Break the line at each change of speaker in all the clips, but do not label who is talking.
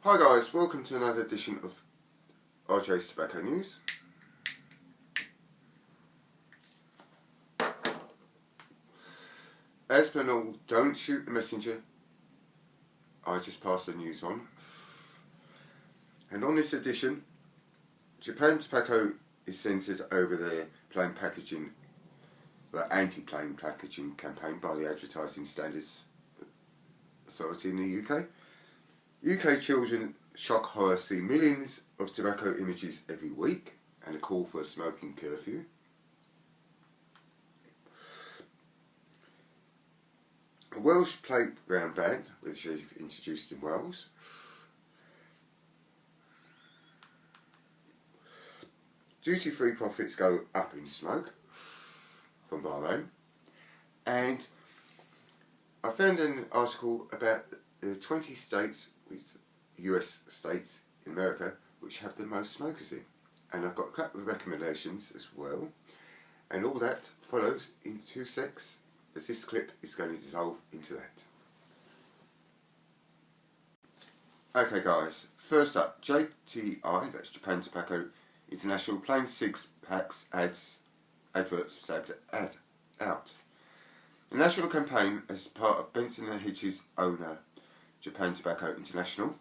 Hi guys, welcome to another edition of RJ's Tobacco News. As per normal, don't shoot the messenger. I just pass the news on. And on this edition, Japan Tobacco is censored over their plain packaging, the anti-plain packaging campaign by the Advertising Standards Authority in the UK. UK children shock horror see millions of tobacco images every week and a call for a smoking curfew. A Welsh playground ban, which is introduced in Wales. Duty-free profits go up in smoke from Bahrain. And I found an article about the 20 states, with US states in America, which have the most smokers in. And I've got a couple of recommendations as well. And all that follows in 2 secs, as this clip is going to dissolve into that. Okay guys, first up, JTI, that's Japan Tobacco International, plain 6 packs adverts stabbed out. The national campaign as part of Benson & Hedges owner Japan Tobacco International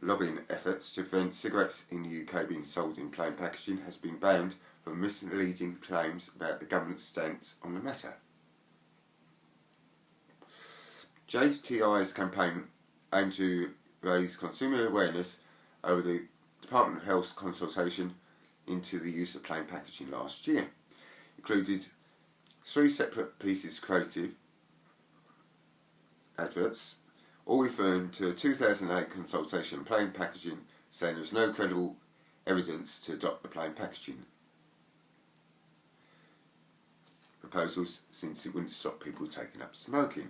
lobbying efforts to prevent cigarettes in the UK being sold in plain packaging has been banned for misleading claims about the government's stance on the matter. JTI's campaign aimed to raise consumer awareness over the Department of Health's consultation into the use of plain packaging last year. Included 3 separate pieces of creative adverts, all referring to a 2008 consultation on plain packaging, saying there was no credible evidence to adopt the plain packaging proposals since it wouldn't stop people taking up smoking.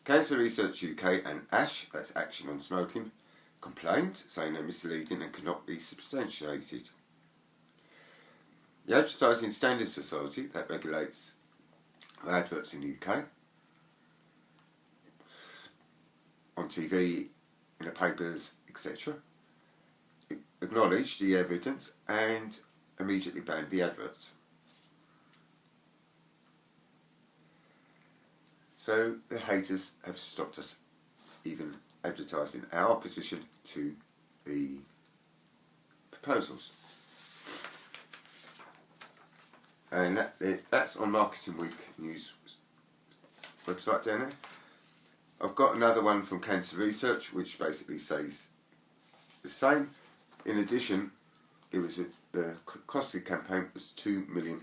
Cancer Research UK and ASH, that's Action on Smoking, complained, saying they're misleading and cannot be substantiated. The Advertising Standards Authority, that regulates adverts in the UK, on TV, in the papers, etc., acknowledged the evidence and immediately banned the adverts. So the haters have stopped us even advertising our opposition to the proposals. And that's on Marketing Week News website down there. I've got another one from Cancer Research, which basically says the same. In addition, the cost of the campaign was £2 million,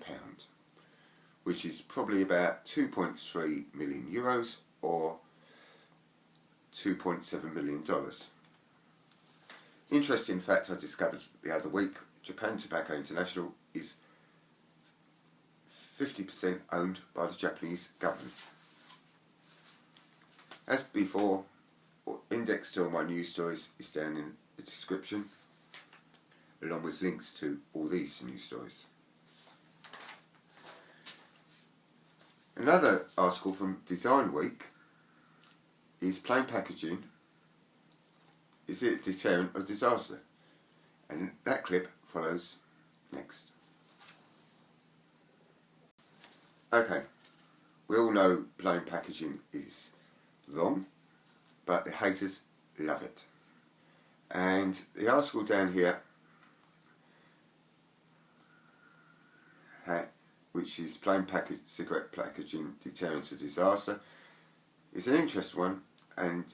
which is probably about 2.3 million euros or $2.7 million. Interesting fact I discovered the other week, Japan Tobacco International is 50% owned by the Japanese government. As before, index to all my news stories is down in the description, along with links to all these news stories. Another article from Design Week is plain packaging, is it a deterrent or disaster? And that clip follows next. Okay, we all know plain packaging is wrong, but the haters love it. And the article down here, which is plain cigarette packaging deterrent to disaster, is an interesting one and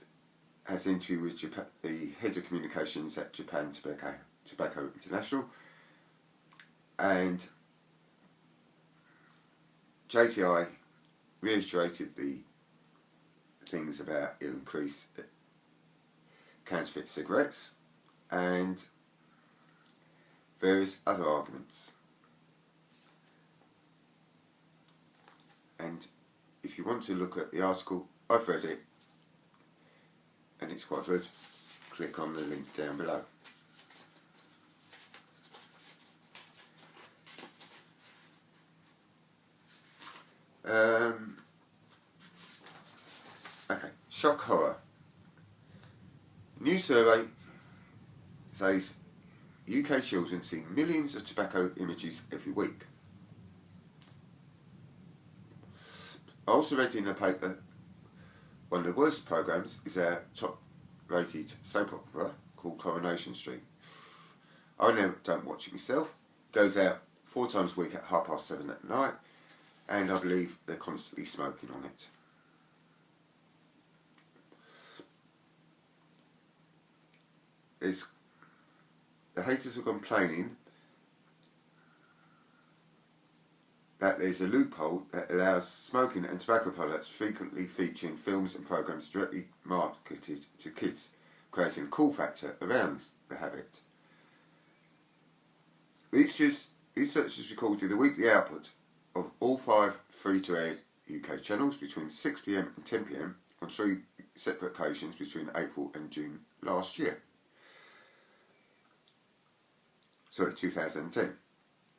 has an interview with the head of communications at Japan Tobacco International, and JTI reiterated the things about increased counterfeit cigarettes and various other arguments. And if you want to look at the article, I've read it and it's quite good. Click on the link down below. Shock horror. New survey says UK children see millions of tobacco images every week. I also read in a paper one of the worst programmes is our top rated soap opera called Coronation Street. I don't watch it myself. It goes out 4 times a week at 7:30 at night, and I believe they're constantly smoking on it. The haters are complaining that there's a loophole that allows smoking and tobacco products frequently featuring films and programmes directly marketed to kids, creating a cool factor around the habit. Researchers recorded the weekly output of all 5 free-to-air UK channels between 6 PM and 10 PM on 3 separate occasions between April and June last year. 2010.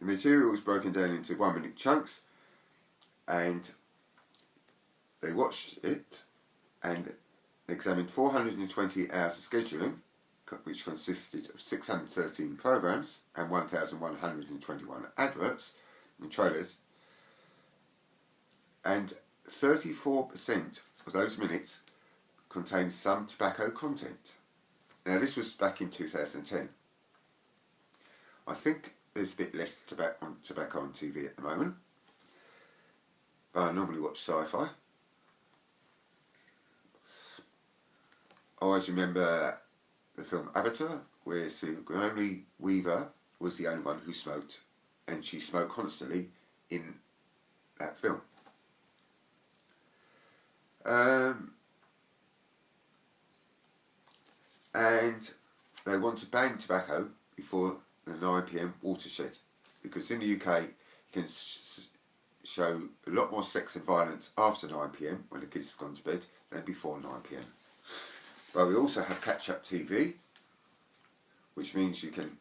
The material was broken down into 1-minute chunks, and they watched it and examined 420 hours of scheduling, which consisted of 613 programmes and 1,121 adverts and trailers, and 34% of those minutes contained some tobacco content. Now, this was back in 2010. I think there's a bit less tobacco on TV at the moment, but I normally watch sci-fi. I always remember the film Avatar, where Sigourney Weaver was the only one who smoked, and she smoked constantly in that film. And they want to ban tobacco before the 9 PM watershed, because in the UK you can show a lot more sex and violence after 9 PM when the kids have gone to bed than before 9 PM. But we also have catch-up TV, which means you can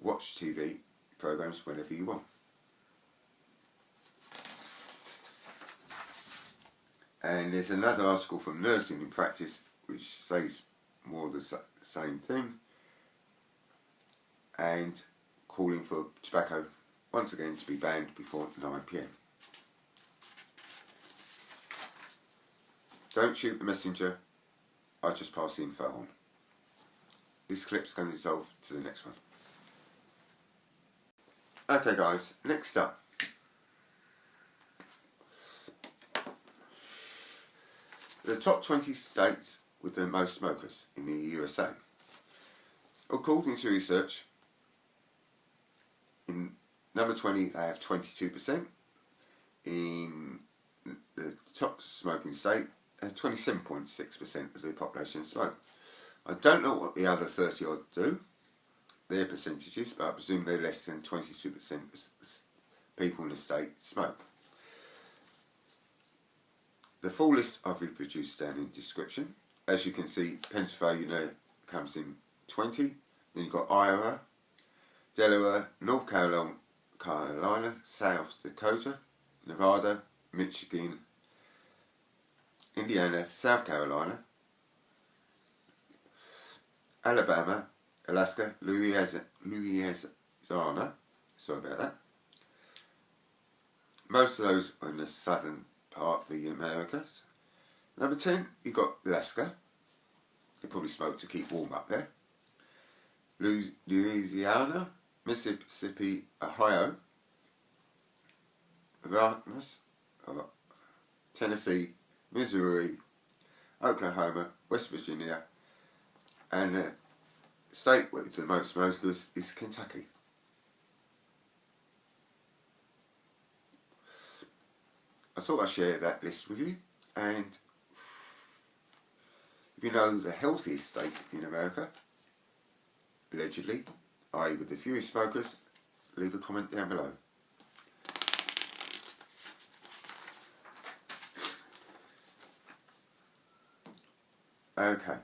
watch TV programmes whenever you want. And there's another article from Nursing in Practice which says more the same thing, and calling for tobacco once again to be banned before 9 PM. Don't shoot the messenger, I'll just pass the info on. This clip's going to dissolve to the next one. Okay guys, next up. The top 20 states with the most smokers in the USA. According to research, in number 20 they have 22%. In the top smoking state, 27.6% of the population smoke. I don't know what the other 30 odd do, their percentages, but I presume they're less than 22% of people in the state smoke. The full list I've reproduced down in the description. As you can see, Pennsylvania comes in 20, then you've got Iowa, Delaware, North Carolina, South Dakota, Nevada, Michigan, Indiana, South Carolina, Alabama, Alaska, Louisiana, sorry about that. Most of those are in the southern part of the Americas. Number 10, you've got Alaska. They probably smoke to keep warm up there. Louisiana, Mississippi, Ohio, Vermont, Tennessee, Missouri, Oklahoma, West Virginia, and the state with the most smokers is Kentucky. I thought I'd share that list with you, and if you know the healthiest state in America, allegedly, i.e. with the fewest smokers, leave a comment down below. Okay,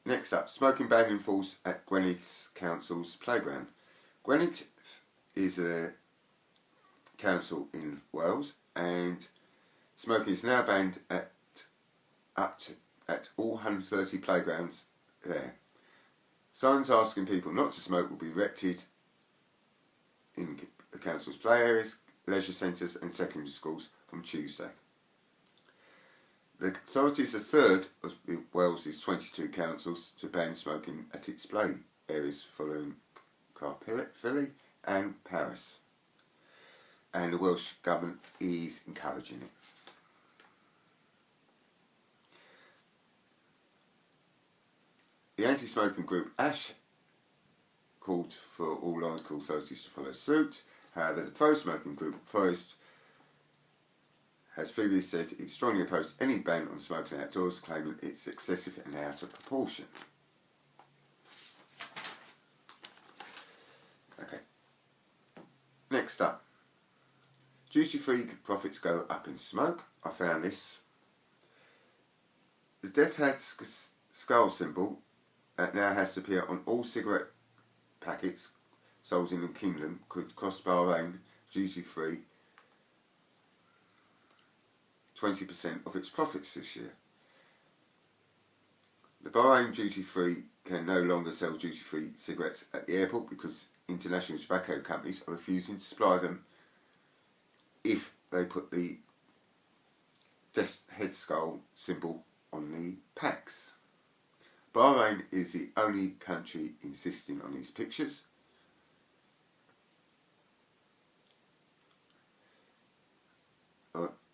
next up, smoking ban in force at Gwynedd Council's playground. Gwynedd is a council in Wales, and smoking is now banned at up to at all 130 playgrounds there. Signs asking people not to smoke will be erected in the council's play areas, leisure centres and secondary schools from Tuesday. The authority is the third of Wales's 22 councils to ban smoking at its play areas, following Caerphilly and Paris. And the Welsh Government is encouraging it. The anti-smoking group ASH called for all local authorities to follow suit. However, the pro-smoking group Forest has previously said it strongly opposed any ban on smoking outdoors, claiming it's excessive and out of proportion. Okay. Next up. Duty-free profits go up in smoke. I found this. The death head skull symbol now has to appear on all cigarette packets sold in the Kingdom could cost Bahrain duty-free 20% of its profits this year. The Bahrain duty-free can no longer sell duty-free cigarettes at the airport because international tobacco companies are refusing to supply them if they put the death head skull symbol on the packs. Bahrain is the only country insisting on these pictures.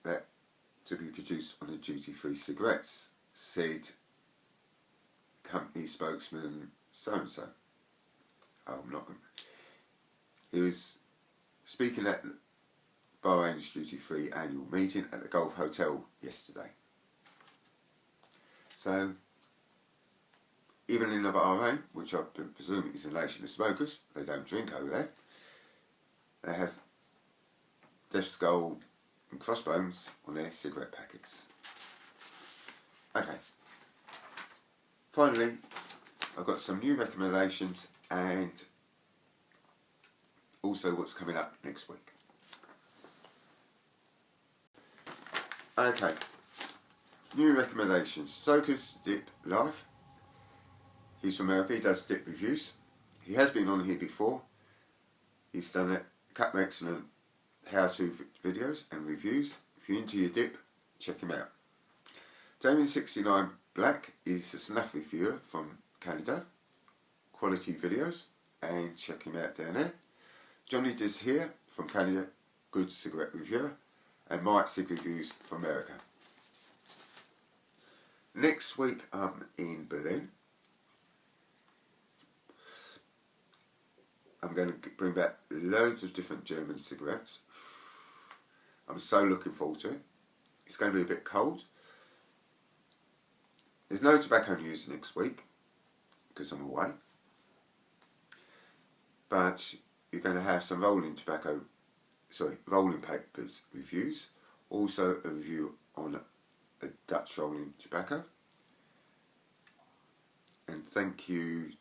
That to be produced on the duty-free cigarettes, said company spokesman so-and-so. Oh, I'm not going to. He was speaking at Bahrain's duty-free annual meeting at the Gulf Hotel yesterday. So, even in Bahrain, which I presume is a nation of smokers, they don't drink over there, they have death skull and crossbones on their cigarette packets. Okay. Finally, I've got some new recommendations and also what's coming up next week. Okay. New recommendations. Stoker's Dip Live. He's from America, he does dip reviews. He has been on here before. He's done a couple of excellent how-to videos and reviews. If you're into your dip, check him out. Damien69 Black is a snuff reviewer from Canada. Quality videos, and check him out down there. Johnny Diz here from Canada, good cigarette reviewer. And Mike Sig Reviews from America. Next week I'm in Berlin. I'm going to bring back loads of different German cigarettes. I'm so looking forward to it. It's going to be a bit cold. There's no tobacco news next week because I'm away. But you're going to have some rolling papers reviews. Also a review on a Dutch rolling tobacco. And thank you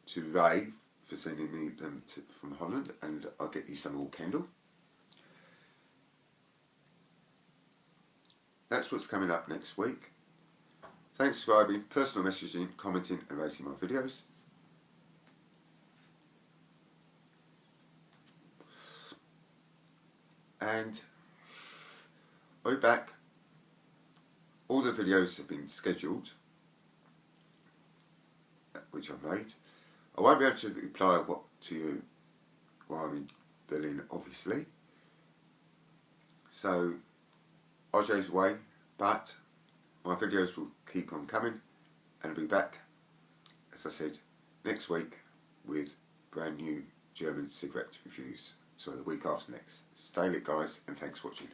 to Ray for sending me them from Holland, and I'll get you some more Kendall. That's what's coming up next week. Thanks for subscribing, personal messaging, commenting and rating my videos. And I'll be back. All the videos have been scheduled, which I've made. I won't be able to reply to you while I'm in Berlin, obviously. So, RJ's away, but my videos will keep on coming, and I'll be back, as I said, next week with brand new German cigarette reviews. So the week after next. Stay lit, guys, and thanks for watching.